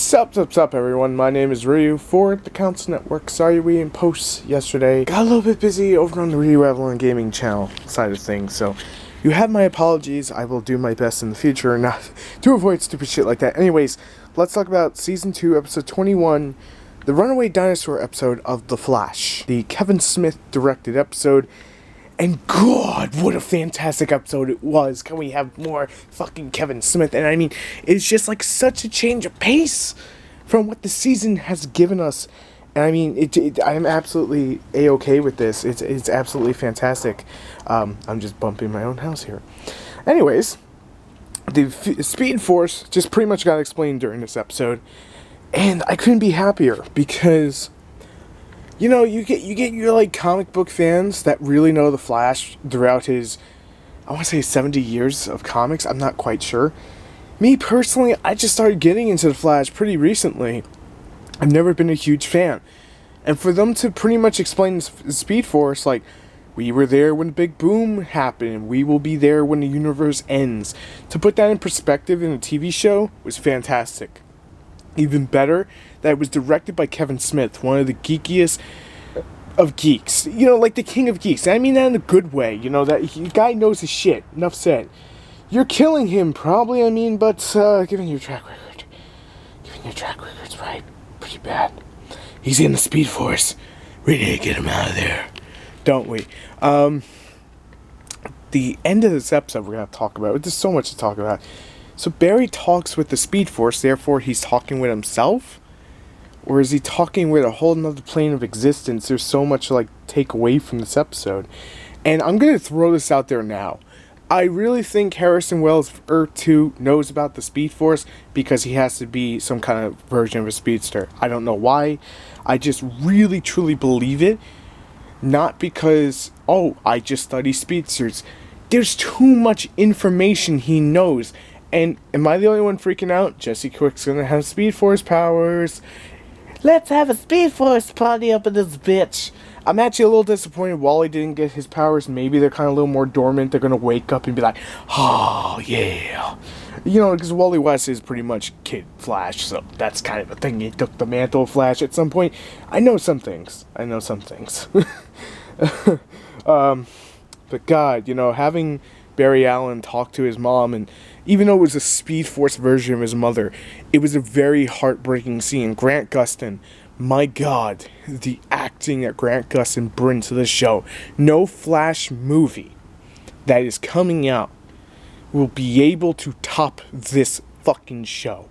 Sup, everyone. My name is Ryu for the Council Network. Sorry we didn't post yesterday. Got a little bit busy over on the Ryu Avalon Gaming channel side of things, so you have my apologies. I will do my best in the future not to avoid stupid shit like that. Anyways, let's talk about Season 2, Episode 21, the Runaway Dinosaur episode of The Flash. The Kevin Smith directed episode. And God, what a fantastic episode it was. Can we have more fucking Kevin Smith? And I mean, it's just like such a change of pace from what the season has given us. And I mean, I'm absolutely A-okay with this. It's absolutely fantastic. I'm just bumping my own house here. Anyways, the Speed Force just pretty much got explained during this episode. And I couldn't be happier because... you know, you get your, like, comic book fans that really know the Flash throughout his, I want to say 70 years of comics. I'm not quite sure. Me, personally, I just started getting into the Flash pretty recently. I've never been a huge fan. And for them to pretty much explain the Speed Force, like, we were there when the big boom happened. We will be there when the universe ends. To put that in perspective in a TV show was fantastic. Even better, that it was directed by Kevin Smith, one of the geekiest of geeks. You know, like the king of geeks. And I mean that in a good way. You know, that guy knows his shit. Enough said. You're killing him, probably, I mean, but given your track record. Given your track record's right. Pretty bad. He's in the Speed Force. We need to get him out of there. Don't we? The end of this episode we're going to talk about. There's so much to talk about. So Barry talks with the Speed Force, therefore he's talking with himself? Or is he talking with a whole nother plane of existence? There's so much to, like, take away from this episode. And I'm going to throw this out there now. I really think Harrison Wells Earth 2 knows about the Speed Force because he has to be some kind of version of a speedster. I don't know why. I just really, truly believe it. Not because, oh, I just study speedsters. There's too much information he knows. And am I the only one freaking out? Jesse Quick's gonna have Speed Force powers. Let's have a Speed Force party up in this bitch. I'm actually a little disappointed Wally didn't get his powers. Maybe they're kind of a little more dormant. They're gonna wake up and be like, oh, yeah. You know, because Wally West is pretty much Kid Flash, so that's kind of a thing. He took the mantle of Flash at some point. I know some things. But God, you know, having Barry Allen talk to his mom, and even though it was a Speed Force version of his mother, it was a very heartbreaking scene. Grant Gustin, my God, the acting that Grant Gustin brings to the show. No Flash movie that is coming out will be able to top this fucking show.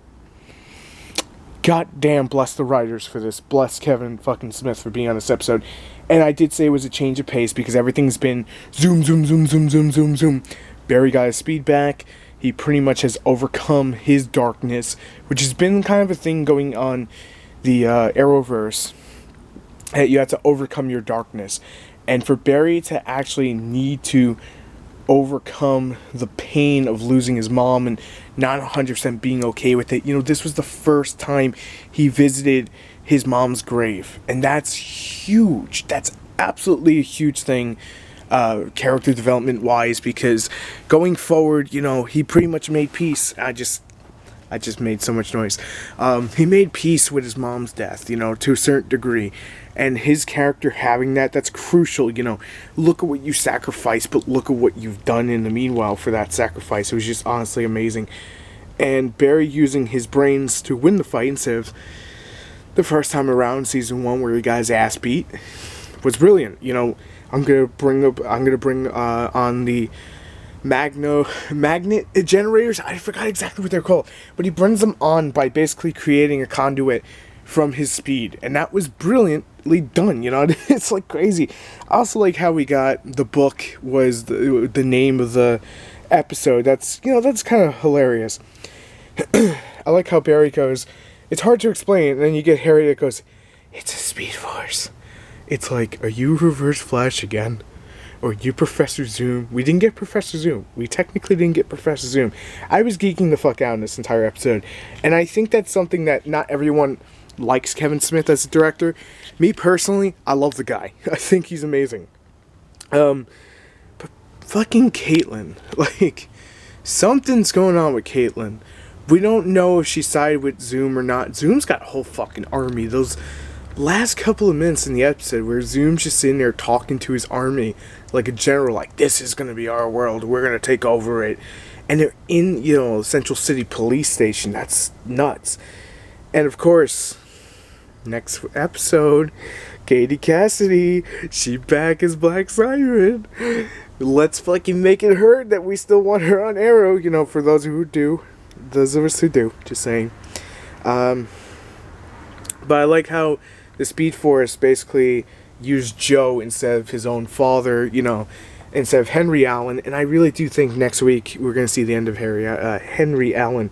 God damn, bless the writers for this. Bless Kevin fucking Smith for being on this episode. And I did say it was a change of pace because everything's been zoom, zoom, zoom, zoom, zoom, zoom, zoom. Barry got his speed back. He pretty much has overcome his darkness, which has been kind of a thing going on the Arrowverse. You have to overcome your darkness. And for Barry to actually need to overcome the pain of losing his mom and not 100% being okay with it, you know, this was the first time he visited his mom's grave. And that's huge. That's absolutely a huge thing. Character development wise, because going forward, you know, he pretty much made peace. I just made so much noise. He made peace with his mom's death, you know, to a certain degree, and his character having that's crucial. You know, look at what you sacrificed, but look at what you've done in the meanwhile for that sacrifice. It was just honestly amazing. And Barry using his brains to win the fight instead of the first time around, season 1, where he got his ass beat, was brilliant. You know, I'm gonna bring on the magnet generators. I forgot exactly what they're called, but he brings them on by basically creating a conduit from his speed, and that was brilliantly done. You know, it's like crazy. I also like how we got the book was the name of the episode. That's, you know, that's kind of hilarious. I like how Barry goes, it's hard to explain, and then you get Harry that goes, it's a Speed Force. It's like, are you Reverse Flash again? Or you Professor Zoom? We didn't get Professor Zoom. We technically didn't get Professor Zoom. I was geeking the fuck out in this entire episode. And I think that's something that not everyone likes Kevin Smith as a director. Me personally, I love the guy. I think he's amazing. But fucking Caitlin. Like, something's going on with Caitlin. We don't know if she sided with Zoom or not. Zoom's got a whole fucking army. Those last couple of minutes in the episode where Zoom's just sitting there talking to his army like a general, like, this is going to be our world. We're going to take over it. And they're in, Central City Police Station. That's nuts. And of course, next episode, Katie Cassidy, she back as Black Siren. Let's fucking make it heard that we still want her on Arrow, for those who do. Those of us who do, just saying. But I like how the Speed Force basically used Joe instead of his own father, instead of Henry Allen. And I really do think next week we're going to see the end of Henry Allen.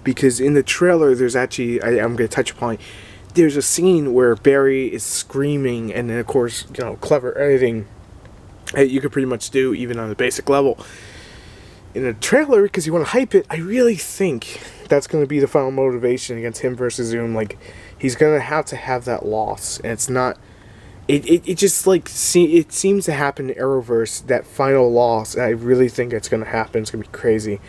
Because in the trailer, there's actually, I'm going to touch upon it, there's a scene where Barry is screaming, and then, of course, clever editing that you could pretty much do even on the basic level. In a trailer, because you want to hype it, I really think that's going to be the final motivation against him versus Zoom. Like, he's going to have that loss, and it's not. It just it seems to happen in Arrowverse, that final loss. And I really think it's going to happen. It's going to be crazy.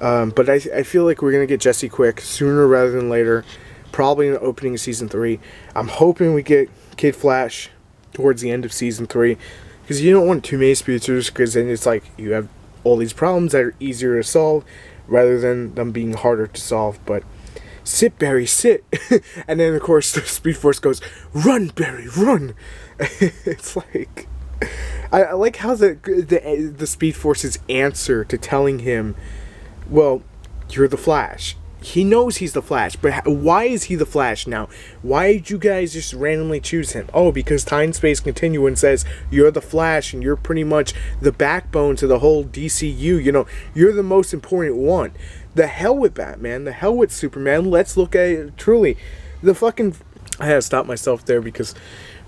But I feel like we're going to get Jesse Quick sooner rather than later, probably in the opening of season 3. I'm hoping we get Kid Flash towards the end of season 3, because you don't want too many speedsters, because then it's like you have all these problems that are easier to solve rather than them being harder to solve. But sit, Barry, sit. And then, of course, the Speed Force goes, run, Barry, run. It's like, I like how the Speed Force's answer to telling him, well, you're the Flash. He knows he's the Flash, but why is he the Flash now? Why did you guys just randomly choose him? Oh, because Time Space Continuum says you're the Flash and you're pretty much the backbone to the whole DCU. You're the most important one. The hell with Batman. The hell with Superman. Let's look at it truly. I had to stop myself there because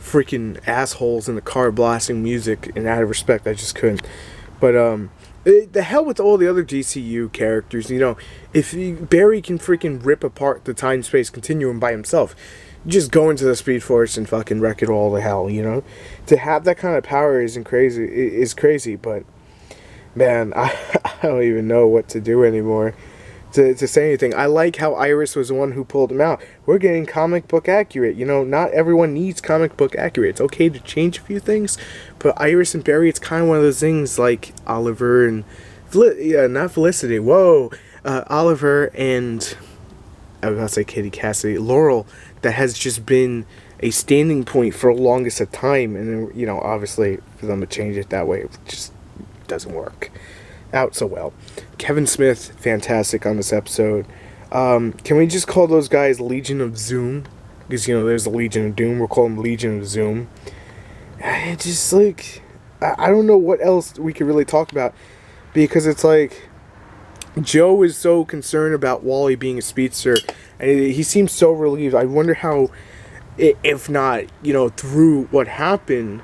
freaking assholes in the car blasting music, and out of respect, I just couldn't. But, the hell with all the other DCU characters, if Barry can freaking rip apart the time-space continuum by himself, just go into the Speed Force and fucking wreck it all to hell, To have that kind of power is crazy, but, man, I don't even know what to do anymore to say anything. I like how Iris was the one who pulled him out. We're getting comic book accurate. Not everyone needs comic book accurate. It's okay to change a few things, but Iris and Barry, it's kind of one of those things like Oliver and not Felicity. Whoa, Oliver and I was about to say Katie Cassidy, Laurel, that has just been a standing point for the longest of time, and then obviously for them to change it that way, it just doesn't work out so well. Kevin Smith, fantastic on this episode. Can we just call those guys Legion of Zoom? Because, there's the Legion of Doom. We'll call them Legion of Zoom. And just, I don't know what else we could really talk about. Because it's like, Joe is so concerned about Wally being a speedster. And he seems so relieved. I wonder how, if not, through what happened.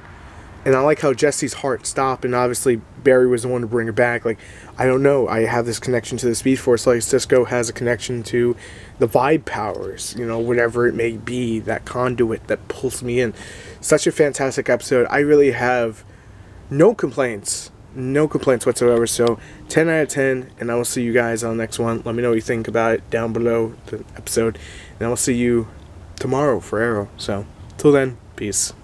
And I like how Jesse's heart stopped, and obviously Barry was the one to bring her back. I don't know. I have this connection to the Speed Force, like Cisco has a connection to the Vibe powers, whatever it may be, that conduit that pulls me in. Such a fantastic episode. I really have no complaints whatsoever. So 10 out of 10, and I will see you guys on the next one. Let me know what you think about it down below the episode, and I will see you tomorrow for Arrow. So till then, peace.